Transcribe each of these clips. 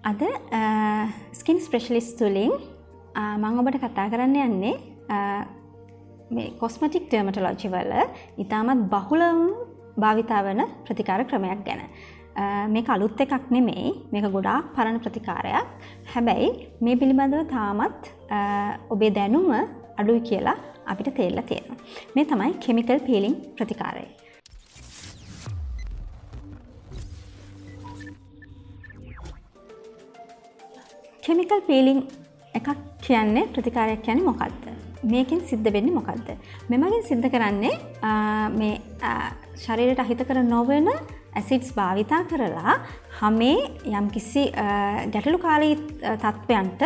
අද skin specialist තුලින් මම ඔබට කතා කරන්න යන්නේ මේ කොස්මටික් ඩර්මටොලොජි වල ඉතාමත් බහුලව භාවිතා වන ප්‍රතිකාර ක්‍රමයක් ගැන. මේක අලුත් එකක් නෙමෙයි. මේක ගොඩාක් පරණ ප්‍රතිකාරයක්. හැබැයි මේ පිළිබඳව තාමත් ඔබේ දැනුම අඩුයි කියලා අපිට තේරලා තියෙනවා. මේ තමයි කෙමිකල් පීලිං ප්‍රතිකාරය. කෙමිකල් පීලිං එකක් කියන්නේ ප්‍රතිකාරයක් කියන්නේ මොකක්ද? මේකෙන් සිද්ධ වෙන්නේ මොකක්ද? මෙමගින් සිද්ධ කරන්නේ මේ ශරීරයට අහිතකර නොවන ඇසිඩ්ස් භාවිතා කරලා හැමේ යම්කිසි ගැටලුකාරී තත්ත්වයන්ට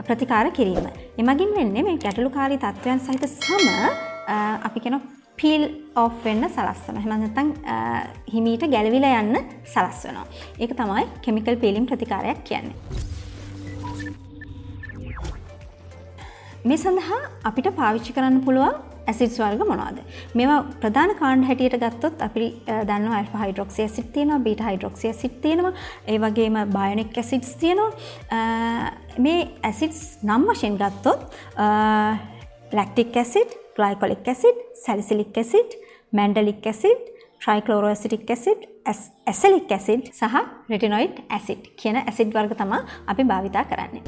ප්‍රතිකාර කිරීම. එමගින් වෙන්නේ මේ ගැටලුකාරී තත්ත්වයන් සහිත සම අපි කියන පීල් ඔෆ් වෙන්න සලස්වන. එහෙම නැත්නම් හිමීට ගැලවිලා යන්න සලස්වනවා. ඒක තමයි කෙමිකල් පීලිං ප්‍රතිකාරයක් කියන්නේ. මේ සඳහා අපිට පාවිච්චි කරන්න පුළුවන් ඇසිඩ්ස් වර්ග මොනවද? මේවා ප්‍රධාන කාණ්ඩ හැටියට ගත්තොත් අපි දන්නවා ඇල්ෆා හයිඩ්‍රොක්සි ඇසිඩ් තියෙනවා, බීටා හයිඩ්‍රොක්සි ඇසිඩ් තියෙනවා, ඒ වගේම බයොනික් ඇසිඩ්ස් තියෙනවා. මේ ඇසිඩ්ස් නම් වශයෙන් ගත්තොත් lactic acid, glycolic acid, salicylic acid, mandelic acid, trichloroacetic acid, azelaic acid සහ රෙටිනොයිඩ් ඇසිඩ් කියන ඇසිඩ් වර්ග තමයි අපි භාවිතා කරන්නේ.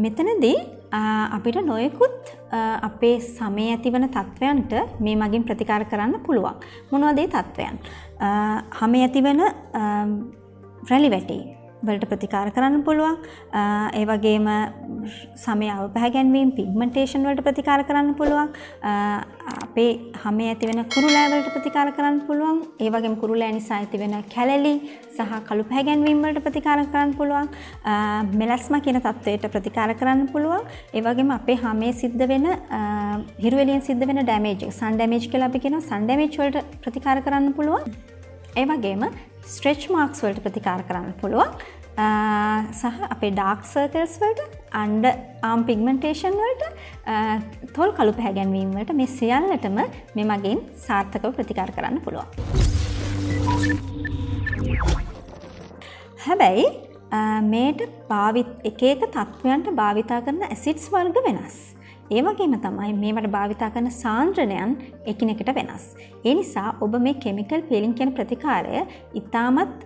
මෙතනදී අපිට නොයෙකුත් අපේ සමේ ඇතිවන තත්ත්වයන්ට මේ මගින් ප්‍රතිකාර කරන්න පුළුවන්. මොනවද ඒ තත්ත්වයන්? හැමේ ඇතිවන රැලි වැටි වලට ප්‍රතිකාර කරන්න පුළුවන්. ඒ වගේම සමේ අවපැහැගැන්වීම, පිග්මන්ටේෂන් වලට ප්‍රතිකාර කරන්න පුළුවන්. අපේ හැමේ ඇතිවෙන කුරුලෑ වලට ප්‍රතිකාර කරන්න පුළුවන්. ඒ වගේම කුරුලෑ නිසා ඇතිවෙන කැලලි සහ කළු පැහැගැන්වීම වලට ප්‍රතිකාර කරන්න පුළුවන්. මෙලස්මා කියන තත්ත්වයට ප්‍රතිකාර කරන්න පුළුවන්. ඒ වගේම අපේ හැමේ සිද්ධ වෙන හිරු එළියෙන් සිද්ධ වෙන ඩැමේජ් එක, සන් ඩැමේජ් කියලා අපි කියනවා. සන් ඩැමේජ් වලට ප්‍රතිකාර කරන්න පුළුවන්. ඒ වගේම ස්ට්‍රෙච් මාර්ක්ස් වලට ප්‍රතිකාර කරන්න පුළුවන්. සහ අපේ ඩාර්ක් සර්කල්ස් වලට, අන්ඩර් ආම් පිග්මන්ටේෂන් වලට, තොල් කළු පැහැගැන්වීම වලට මේ සියල්ලටම මේ මගින් සාර්ථකව ප්‍රතිකාර කරන්න පුළුවන්. හැබැයි මේට එක එක තත්ත්වයන්ට භාවිතා කරන ඇසිඩ්ස් වර්ග වෙනස්. ඒ වගේම තමයි මේවට භාවිතා කරන සාන්ද්‍රණයන් එකිනෙකට වෙනස්. ඒ නිසා ඔබ මේ කෙමිකල් පීලිං කියන ප්‍රතිකාරය ඉතාමත්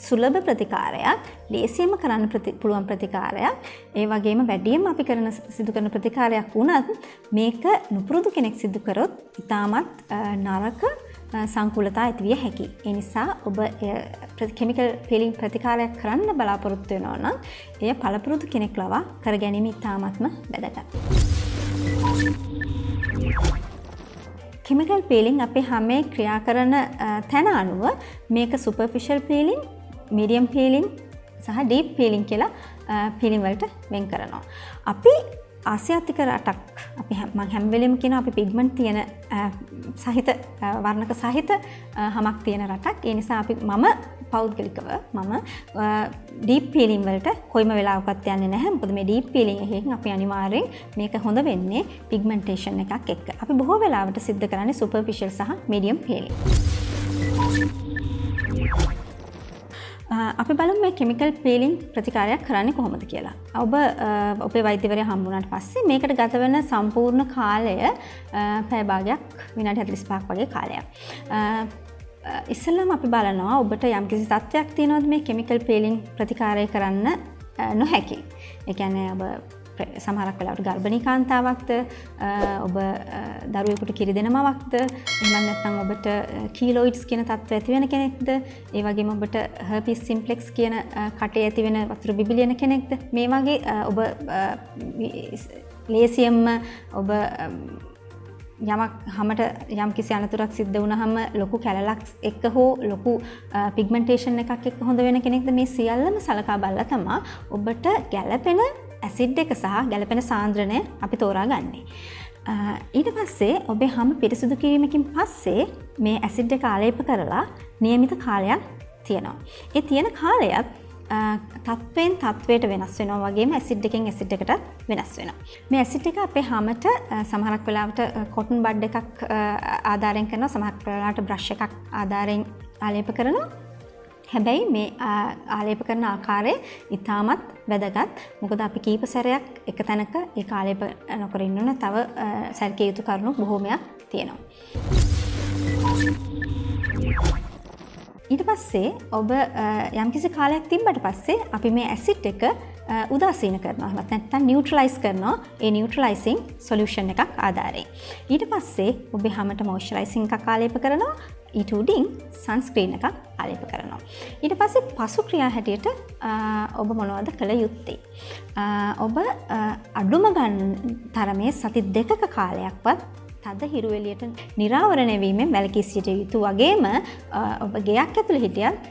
සුලභ ප්‍රතිකාරයක්, ලේසියෙන්ම කරන්න පුළුවන් ප්‍රතිකාරයක්. ඒ වගේම වැඩියෙන්ම අපි සිදු කරන ප්‍රතිකාරයක් වුණත් මේක නුපුරුදු කෙනෙක් සිදු කරොත් ඉතාමත් නරක සංකූලතා ඇති විය හැකියි. ඒ නිසා ඔබ කෙමිකල් පීලිං ප්‍රතිකාරයක් කරන්න බලාපොරොත්තු වෙනවා නම් එය පළපුරුදු කෙනෙක් ලවා කර ගැනීම ඉතාමත්ම වැදගත්. කෙමිකල් පීලිං අපේ හැමේ ක්‍රියා කරන තැන අනුව මේක සුපර්ෆිෂල් පීලිං, මීඩියම් පීලිං සහ ඩීප් පීලිං කියලා පීලිං වලට වෙන් කරනවා. අපි ආසියාතික රටක්, මම හැම වෙලෙම කියනවා අපි පිග්මන්ට් තියෙන සහිත වර්ණක සහිත හමක් තියෙන රටක්. ඒ නිසා මම පෞද්ගලිකව ඩීප් පීලිං වලට කොයිම වෙලාවකත් යන්නේ නැහැ. මොකද මේ ඩීප් පීලිං එකෙන් අපි අනිවාර්යෙන් මේක හොඳ වෙන්නේ පිග්මන්ටේෂන් එකක් එක්ක. අපි බොහෝ වෙලාවට සිද්ධ කරන්නේ සුපර්ෆිෂල් සහ මීඩියම් පීලිං. අපි බලමු මේ කෙමිකල් පීලිං ප්‍රතිකාරයක් කරන්නේ කොහොමද කියලා. ඔබ ඔබේ වෛද්‍යවරයා හම්බුනාට පස්සේ මේකට ගත වෙන සම්පූර්ණ කාලය පැය භාගයක්, විනාඩි 45ක් වගේ කාලයක්. ඉස්සෙල්ලාම අපි බලනවා ඔබට යම්කිසි තත්ත්වයක් තියෙනවද මේ කෙමිකල් පීලිං ප්‍රතිකාරය කරන්න නොහැකි. ඒ කියන්නේ ඔබ සමහරක් වෙලාවට ගර්භණී කාන්තාවක්ද, ඔබ දරුවෙකුට කිරි දෙන මවක්ද, එහෙම නැත්නම් ඔබට කීලොයිඩ්ස් කියන තත්ත්වය ඇති වෙන කෙනෙක්ද, ඒ වගේම ඔබට හර්පීස් සිම්ප්ලෙක්ස් කියන කටේ ඇති වෙන වතුර බිබිලියන කෙනෙක්ද, මේ වගේ ඔබ ලේසියෙන්ම ඔබ යමක් හැමට යම්කිසි අනතුරක් සිද්ධ වුණාම ලොකු කැලලක් එක්ක හෝ ලොකු පිග්මන්ටේෂන් එකක් එක්ක හොඳ වෙන කෙනෙක්ද, මේ සියල්ලම සලකා බලලා තමයි ඔබට ගැළපෙන ඇසිඩ් එක සහ ගැළපෙන සාන්ද්‍රණය අපි තෝරාගන්නේ. ඊට පස්සේ ඔබේ හැම පිරිසිදු කිරීමකින් පස්සේ මේ ඇසිඩ් එක ආලේප කරලා નિયમિત කාලයක් තියෙනවා. ඒ තියෙන කාලයත් තත්වයෙන් තත්වයට වෙනස් වෙනවා වගේම ඇසිඩ් එකෙන් ඇසිඩ් එකට වෙනස් වෙනවා. මේ ඇසිඩ් එක අපේ හමට සමහරක් වෙලාවට කොටන් බඩ් එකක් ආධාරයෙන් කරනවා, සමහරක් වෙලාවට බ්‍රෂ් එකක් ආධාරයෙන් ආලේප කරනවා. හැබැයි මේ ආලේප කරන ආකාරය ඉතාමත් වැදගත්. මොකද අපි කීප සැරයක් එක තැනක ඒක ආලේප නොකර ඉන්න ඕන. තව සැලකිය යුතු කරුණු බොහෝමයක් තියෙනවා. ඊට පස්සේ ඔබ යම්කිසි කාලයක් තිබ්බට පස්සේ අපි මේ ඇසිඩ් එක උදාසීන කරනවා. එහෙමත් නැත්නම් නියුට්‍රලයිස් කරනවා. ඒ නියුට්‍රලයිසිං සොලියුෂන් එකක් ආධාරයෙන්. ඊට පස්සේ ඔබේ හැමත මොයිස්චරයිසිං එකක් ආලේප කරනවා. ඊට උඩින් සන්ස්ක්‍රීන් එකක් ආලේප කරනවා. ඊට පස්සේ පසු ක්‍රියා හැටියට ඔබ මොනවද කළ යුත්තේ? ඔබ අඩුම ගන්න තරමේ සති 2ක කාලයක්වත් තද හිරු එළියට නිරාවරණය වීමෙන් වැළකී සිටිය යුතු වගේම ඔබ ගෙයක් ඇතුළේ හිටියත්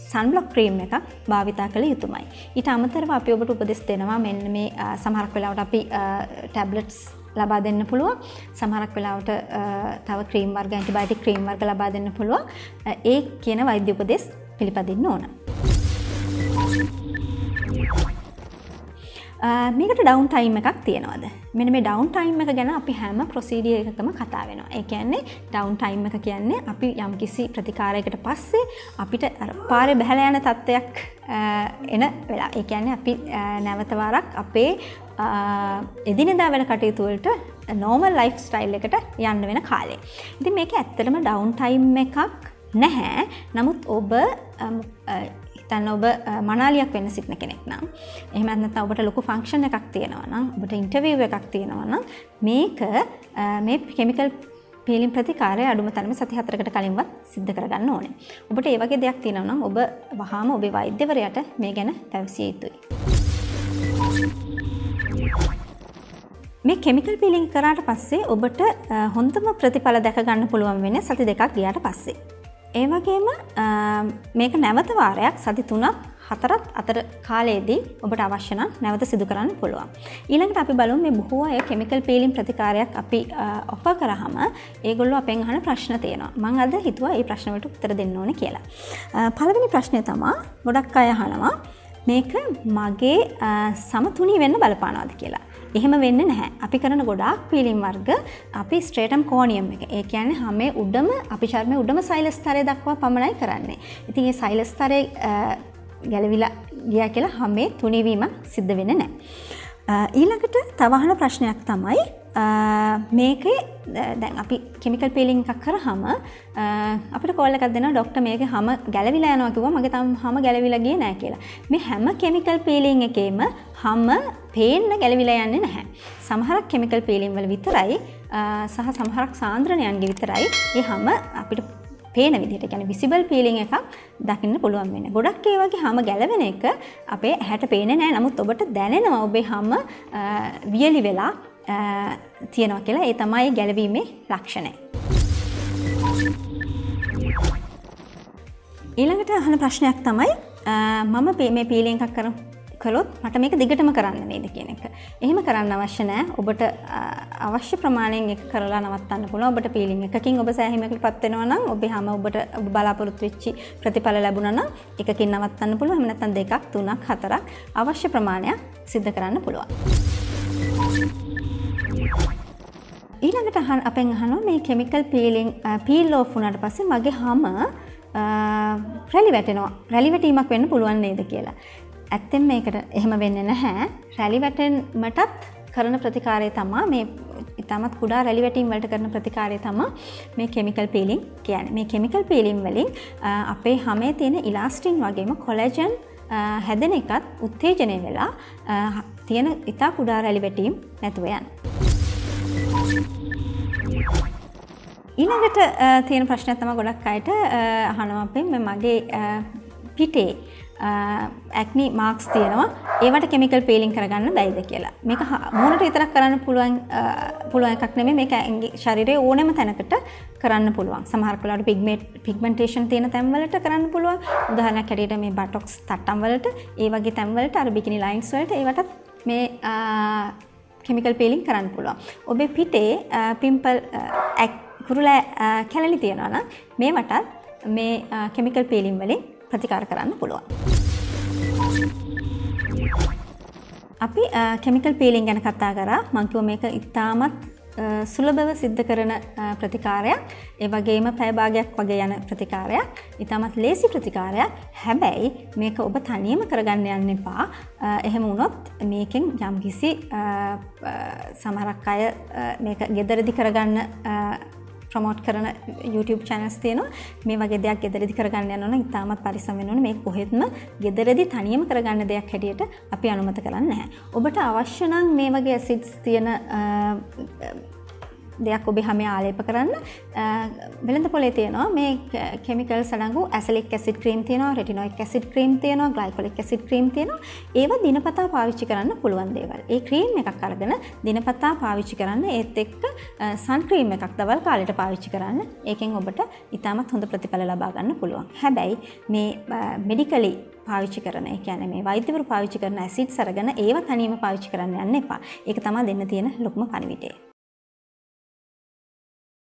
සන්බ්ලොක් ක්‍රීම් එකක් භාවිතා කළ යුතුමයි. ඊට අමතරව අපි ඔබට උපදෙස් දෙනවා මෙන්න මේ සමහරක් වෙලාවට අපි ටැබ්ලට්ස් ලබා දෙන්න පුළුවන්. සමහරක් වෙලාවට තව ක්‍රීම් වර්ග ඇන්ටිබයොටික් ක්‍රීම් වර්ග ලබා දෙන්න පුළුවන්. ඒ කියන වෛද්‍ය උපදෙස් පිළිපදින්න ඕන. මේකට ඩවුන් ටයිම් එකක් තියෙනවද? මෙන්න මේ ඩවුන් ටයිම් එක ගැන අපි හැම ප්‍රොසීඩියර් එකකම කතා වෙනවා. ඒ කියන්නේ ඩවුන් ටයිම් එක කියන්නේ අපි යම්කිසි ප්‍රතිකාරයකට පස්සේ අපිට පාරේ බහැලා යන තත්ත්වයක් එන වෙලාව. ඒ කියන්නේ අපි නැවත වරක් අපේ එදිනෙදා වෙන කටයුතු වලට නෝමල් ලයිෆ් ස්ටයිල් එකට යන්න වෙන කාලය. ඉතින් මේක ඇත්තටම ඩවුන් ටයිම් එකක් නැහැ. නමුත් ඔබ ඔබ මනාලියක් වෙන්න සිටින කෙනෙක් නම්, එහෙම නැත්නම් ඔබට ලොකු ෆන්ක්ෂන් එකක් තියෙනවා නම්, ඔබට ඉන්ටර්විව් එකක් තියෙනවා නම් මේක මේ කෙමිකල් පීලින් ප්‍රතිකාරය අඩුම තරමේ සති 4කට කලින්වත් සිද්ධ කරගන්න ඕනේ. ඔබට ඒ වගේ දෙයක් තියෙනවා නම් ඔබ වහාම ඔබේ වෛද්‍යවරයාට මේ ගැන පැවසිය යුතුයි. මේ කෙමිකල් පීලින් කරාට පස්සේ ඔබට හොඳම ප්‍රතිඵල දැක ගන්න පුළුවන් වෙන්නේ සති 2ක් ගියාට පස්සේ. ඒ වගේම මේක නැවත වාරයක් සති 3ක් 4ක් අතර කාලයේදී ඔබට අවශ්‍ය නම් නැවත සිදු කරන්න පුළුවන්. ඊළඟට අපි බලමු මේ බොහෝ අය කෙමිකල් පීලින් ප්‍රතිකාරයක් අපි ඔෆර් කරාම ඒගොල්ලෝ අපෙන් අහන ප්‍රශ්න තියෙනවා. මම අද හිතුවා මේ ප්‍රශ්න වලට උත්තර දෙන්න ඕනේ කියලා. පළවෙනි ප්‍රශ්නේ තමයි ගොඩක් අය අහනවා මේක මගේ සම තුනී වෙන්න බලපානවද කියලා. එහෙම වෙන්නේ නැහැ. අපි කරන ගොඩාක් පීලින් වර්ග අපි ස්ට්‍රේටම් කෝනියම් එක. ඒ කියන්නේ හැමේ උඩම අපි චර්මයේ උඩම සෛල ස්තරය දක්වා පමණයි කරන්නේ. ඉතින් මේ සෛල ස්තරය ගැලවිලා ගියා කියලා හැමේ තුනීවීමක් සිද්ධ වෙන්නේ නැහැ. ඊළඟට තව අහන ප්‍රශ්නයක් තමයි මේකේ දැන් අපි කෙමිකල් පීලින් එකක් කරාම අපිට කෝල් එකක් දෙනවා ડોක්ටර් මේකේ හැම ගැලවිලා යනවා කිව්වා මගේ තාම හැම ගැලවිලා ගියේ නැහැ කියලා. මේ හැම කෙමිකල් පීලින් එකේම හැම පේන්න ගැලවිලා යන්නේ නැහැ. සමහරක් කෙමිකල් පීලින් වල විතරයි සහ සමහරක් සාන්ද්‍රණයන්ගේ විතරයි මේ හැම අපිට පේන විදිහට කියන්නේ විසිබල් පීලින් එකක් දකින්න පුළුවන් වෙන්නේ. ගොඩක් ඒ වගේ හැම ගැලවෙන එක අපේ ඇහැට පේන්නේ නැහැ. නමුත් ඔබට දැනෙනවා ඔබේ හැම වියලි වෙලා තියෙනවා කියලා. ඒ තමයි ගැලවීමේ ලක්ෂණය. ඊළඟට අහන ප්‍රශ්නයක් තමයි මම මේ පීලින් එකක් කළොත් මට මේක දිගටම කරන්න නේද කියන එක. එහෙම කරන්න අවශ්‍ය නැහැ. ඔබට අවශ්‍ය ප්‍රමාණයෙන් ඒක කරලා නවත්තන්න පුළුවන්. ඔබට පීලින් එකකින් ඔබ සෑහීමකටපත් වෙනවා නම් ඔබේ හැම ඔබට ඔබ බලාපොරොත්තු වෙච්ච ප්‍රතිඵල ලැබුණා නම් එකකින් නවත්තන්න පුළුවන්. එහෙම නැත්නම් 2ක් 3ක් 4ක් අවශ්‍ය ප්‍රමාණයක් සිද්ධ කරන්න පුළුවන්. ඊළඟට අපෙන් අහනවා මේ කෙමිකල් පීල් ඔෆ් වුණාට පස්සේ මගේ හැම රැලි වැටෙනවා. රැලි වැටීමක් වෙන්න පුළුවන් නේද කියලා. ඇත්තෙන් මේකට එහෙම වෙන්නේ නැහැ. රැලි වැටෙන්නටත් කරන ප්‍රතිකාරය තමයි මේ ඉතාමත් කුඩා රැලි වැටීම් වලට කරන ප්‍රතිකාරය තමයි මේ කෙමිකල් පීලින් කියන්නේ. මේ කෙමිකල් පීලින් වලින් අපේ හැමේ තියෙන ඉලාස්ටින් වගේම කොලජන් හැදෙන එකත් උත්තේජනය වෙලා තියෙන ඉතා කුඩා රැලි වැටීම් නැතුව යන. ඊළඟට තියෙන ප්‍රශ්නයක් තමයි ගොඩක් අයට අහනවා අපෙන් මගේ පිටේ ඇක්නි මාක්ස් තියෙනවා ඒවට කෙමිකල් පීලින් කරගන්න බැයිද කියලා. මේක මූණට විතරක් කරන්න පුළුවන් එකක් නෙමෙයි. මේක ශරීරයේ ඕනෑම තැනකට කරන්න පුළුවන්. සමහර වෙලාවට පිග්මන්ටේෂන් තියෙන තැන් වලට කරන්න පුළුවන්. උදාහරණයක් හැටියට මේ බටොක්ස් තට්ටම් වලට, ඒ වගේ තැන් වලට අර බිකිනි ලයින්ස් වලට ඒවටත් මේ කෙමිකල් පීලින් කරන්න පුළුවන්. ඔබේ පිටේ පිම්පල් කුරුලෑ කැලලි තියෙනවා නම් මේවටත් මේ කෙමිකල් පීලින් වලින් ප්‍රතිකාර කරන්න පුළුවන්. අපි කෙමිකල් පීලින් ගැන කතා කරා. මං කිව්වා මේක ඉතාමත් සුලභව සිද්ධ කරන ප්‍රතිකාරයක්. ඒ වගේම පැය භාගයක් වගේ යන ප්‍රතිකාරයක්. ඉතාමත් ලේසි ප්‍රතිකාරයක්. හැබැයි මේක ඔබ තනියම කරගන්න යන්න එපා. එහෙම වුණොත් මේකෙන් යම්කිසි සමහරක් අය මේක ගෙදරදි කරගන්න ප්‍රමෝට් කරන YouTube channels තියෙනවා. මේ වගේ දෙයක් ගෙදරදි කරගන්න යනවා නම් ඉතාමත් පරිස්සම් වෙන්න ඕනේ. මේක කොහෙත්ම ගෙදරදි තනියම කරගන්න දෙයක් හැටියට අපි අනුමත කරන්නේ නැහැ. ඔබට අවශ්‍ය නම් මේ වගේ ඇසිඩ්ස් තියෙන දෙයක් ඔබේ හැම ආලේප කරන්න වෙළඳ පොලේ තියෙනවා මේ කෙමිකල්ස් අඩංගු ඇසිලික් ඇසිඩ් ක්‍රීම් තියෙනවා, රෙටිනොයික් ඇසිඩ් ක්‍රීම් තියෙනවා, ග්ලයිකොලික් ඇසිඩ් ක්‍රීම් තියෙනවා. ඒවා දිනපතා පාවිච්චි කරන්න පුළුවන් දේවල්. ඒ ක්‍රීම් එකක් අරගෙන දිනපතා පාවිච්චි කරන්න. ඒත් එක්ක සන් ක්‍රීම් එකක් දවල් කාලෙට පාවිච්චි කරන්න. ඒකෙන් ඔබට ඉතාමත් හොඳ ප්‍රතිඵල ලබා ගන්න පුළුවන්. හැබැයි මේ මෙඩිකලි පාවිච්චි කරන, ඒ කියන්නේ මේ වෛද්‍යවරු පාවිච්චි කරන ඇසිඩ්ස් අරගෙන ඒවා තනියම පාවිච්චි කරන්න යන්න එපා. ඒක තමයි දෙන්න තියෙන ලොකුම පණිවිඩය.